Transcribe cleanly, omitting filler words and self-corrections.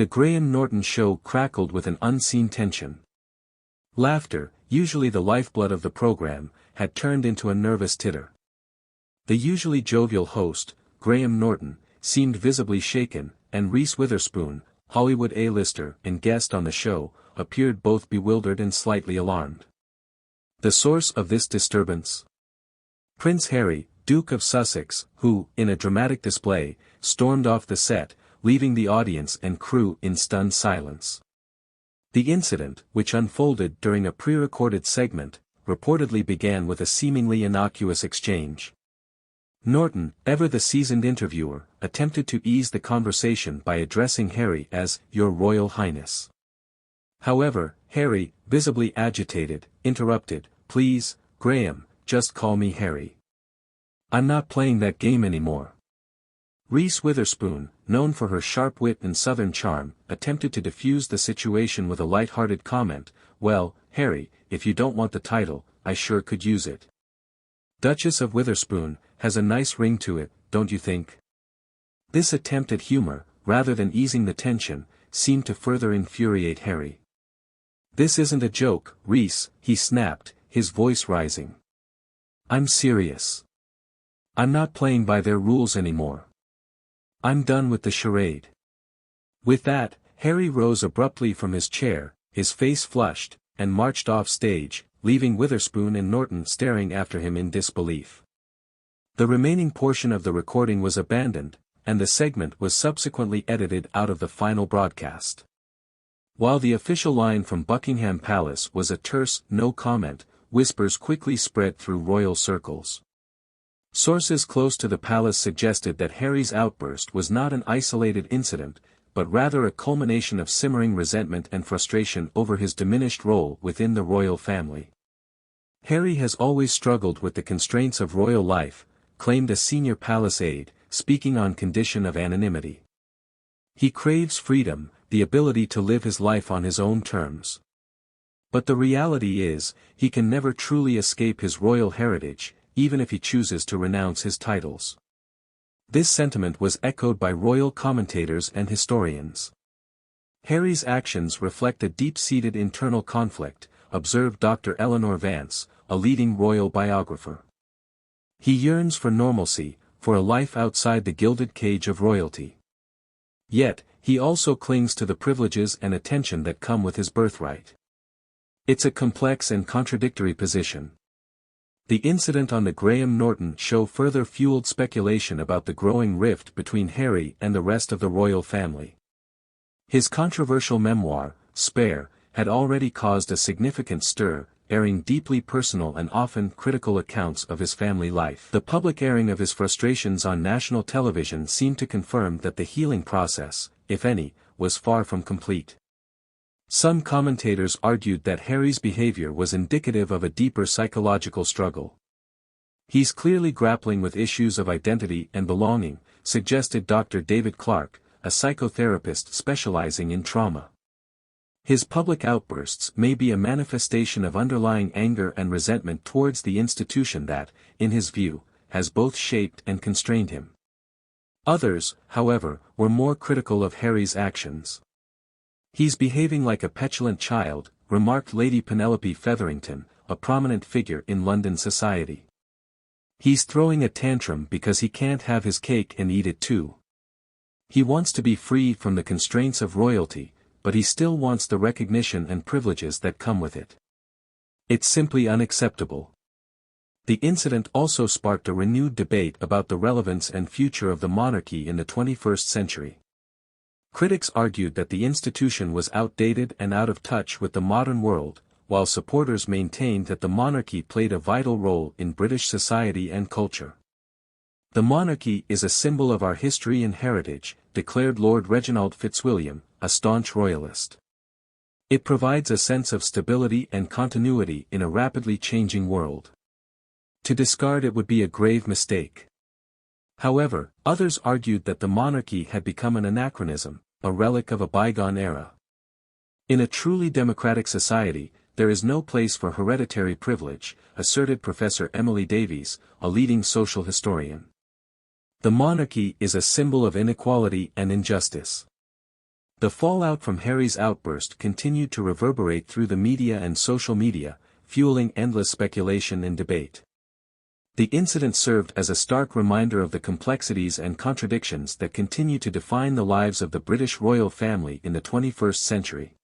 The Graham Norton show crackled with an unseen tension. Laughter, usually the lifeblood of the program, had turned into a nervous titter. The usually jovial host, Graham Norton, seemed visibly shaken, and Reese Witherspoon, Hollywood A-lister and guest on the show, appeared both bewildered and slightly alarmed. The source of this disturbance? Prince Harry, Duke of Sussex, who, in a dramatic display, stormed off the set, leaving the audience and crew in stunned silence. The incident, which unfolded during a pre-recorded segment, reportedly began with a seemingly innocuous exchange. Norton, ever the seasoned interviewer, attempted to ease the conversation by addressing Harry as "Your Royal Highness." However, Harry, visibly agitated, interrupted, "Please, Graham, just call me Harry. I'm not playing that game anymore." Reese Witherspoon, known for her sharp wit and southern charm, attempted to diffuse the situation with a light-hearted comment, "Well, Harry, if you don't want the title, I sure could use it. Duchess of Witherspoon has a nice ring to it, don't you think?" This attempt at humor, rather than easing the tension, seemed to further infuriate Harry. "This isn't a joke, Reese," he snapped, his voice rising. "I'm serious. I'm not playing by their rules anymore. I'm done with the charade." With that, Harry rose abruptly from his chair, his face flushed, and marched off stage, leaving Witherspoon and Norton staring after him in disbelief. The remaining portion of the recording was abandoned, and the segment was subsequently edited out of the final broadcast. While the official line from Buckingham Palace was a terse "no comment," whispers quickly spread through royal circles. Sources close to the palace suggested that Harry's outburst was not an isolated incident, but rather a culmination of simmering resentment and frustration over his diminished role within the royal family. "Harry has always struggled with the constraints of royal life," claimed a senior palace aide, speaking on condition of anonymity. "He craves freedom, the ability to live his life on his own terms. But the reality is, he can never truly escape his royal heritage, even if he chooses to renounce his titles." This sentiment was echoed by royal commentators and historians. "Harry's actions reflect a deep-seated internal conflict," observed Dr. Eleanor Vance, a leading royal biographer. "He yearns for normalcy, for a life outside the gilded cage of royalty. Yet, he also clings to the privileges and attention that come with his birthright. It's a complex and contradictory position." The incident on the Graham Norton show further fueled speculation about the growing rift between Harry and the rest of the royal family. His controversial memoir, Spare, had already caused a significant stir, airing deeply personal and often critical accounts of his family life. The public airing of his frustrations on national television seemed to confirm that the healing process, if any, was far from complete. Some commentators argued that Harry's behavior was indicative of a deeper psychological struggle. "He's clearly grappling with issues of identity and belonging," suggested Dr. David Clark, a psychotherapist specializing in trauma. "His public outbursts may be a manifestation of underlying anger and resentment towards the institution that, in his view, has both shaped and constrained him." Others, however, were more critical of Harry's actions. "He's behaving like a petulant child," remarked Lady Penelope Featherington, a prominent figure in London society. "He's throwing a tantrum because he can't have his cake and eat it too. He wants to be free from the constraints of royalty, but he still wants the recognition and privileges that come with it. It's simply unacceptable." The incident also sparked a renewed debate about the relevance and future of the monarchy in the 21st century. Critics argued that the institution was outdated and out of touch with the modern world, while supporters maintained that the monarchy played a vital role in British society and culture. "The monarchy is a symbol of our history and heritage," declared Lord Reginald Fitzwilliam, a staunch royalist. "It provides a sense of stability and continuity in a rapidly changing world. To discard it would be a grave mistake." However, others argued that the monarchy had become an anachronism, a relic of a bygone era. "In a truly democratic society, there is no place for hereditary privilege," asserted Professor Emily Davies, a leading social historian. "The monarchy is a symbol of inequality and injustice. The fallout from Harry's outburst continued to reverberate through the media and social media, fueling endless speculation and debate. The incident served as a stark reminder of the complexities and contradictions that continue to define the lives of the British royal family in the 21st century.